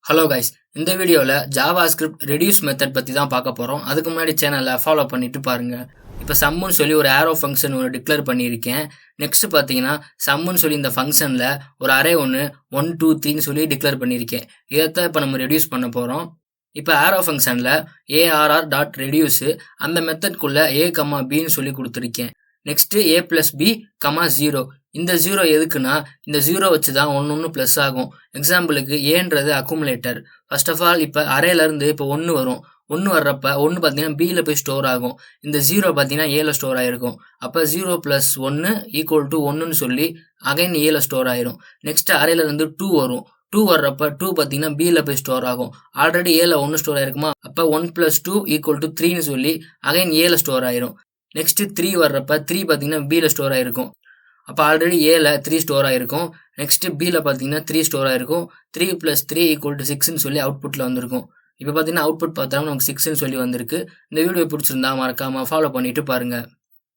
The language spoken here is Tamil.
ஹலோ கைஸ், இந்த வீடியோவில் ஜாவாஸ்கிரிப்ட் ரெடியூஸ் மெத்தட் பற்றி தான் பார்க்க போகிறோம். அதுக்கு முன்னாடி சேனலை ஃபாலோ பண்ணிட்டு பாருங்கள். இப்போ சம்முன்னு சொல்லி ஒரு ஆரோ ஃபங்க்ஷன் ஒன்று டிக்ளேர் பண்ணியிருக்கேன். நெக்ஸ்ட் பார்த்தீங்கன்னா சம்முன்னு சொல்லி இந்த ஃபங்க்ஷனில் ஒரு அரே ஒன்று 1 2 3ன்னு சொல்லி டிக்ளேர் பண்ணியிருக்கேன். இதைத்தான் இப்போ நம்ம ரெடியூஸ் பண்ண போகிறோம். இப்போ ஆரோ ஃபங்க்ஷனில் ARR டாட் ரெடியூஸு அந்த மெத்தட்குள்ளே A, Bன்னு சொல்லி கொடுத்துருக்கேன். Next A + B, 0. இந்த 0 எதுக்குன்னா இந்த 0 வச்சு தான் ஒன்று ப்ளஸ் ஆகும். எக்ஸாம்பிளுக்கு ஏன்றது அக்குமுலேட்டர். ஃபர்ஸ்ட் ஆஃப் ஆல் இப்போ அரேலேருந்து இப்போ 1 வரும். 1 வர்றப்ப 1 பார்த்தீங்கன்னா பியில் போய் ஸ்டோர் ஆகும். இந்த 0 பார்த்தீங்கன்னா ஏல ஸ்டோர் ஆகிருக்கும். அப்போ 0 + 1 = 1ன்னு சொல்லி அகைன் ஏல ஸ்டோர் ஆயிரும். நெக்ஸ்ட் அரேலேருந்து 2 வரும். 2 வர்றப்ப 2 பார்த்தீங்கன்னா பியில் போய் ஸ்டோர் ஆகும். ஆல்ரெடி ஏல 1 ஸ்டோர் ஆயிருக்குமா, அப்போ 1 + 2 = 3ன்னு சொல்லி அகைன் ஏல ஸ்டோர் ஆயிரும். நெக்ஸ்ட் 3 வர்றப்ப 3 பார்த்தீங்கன்னா பியில் ஸ்டோர் ஆயிருக்கும். அப்போ ஆல்ரெடி ஏல 3 ஸ்டோர் ஆயிருக்கும். நெக்ஸ்ட் பியில் பார்த்தீங்கன்னா 3 ஸ்டோர் ஆயிருக்கும். 3 + 3 = 6ன்னு சொல்லி அவுட்புட்டில் வந்திருக்கும். இப்போ பார்த்தீங்கன்னா அவுட்புட் பார்த்தா நமக்கு 6ன்னு சொல்லி வந்திருக்கு. இந்த வீடியோ பிடிச்சிருந்தா மறக்காமல் ஃபாலோ பண்ணிட்டு பாருங்கள்.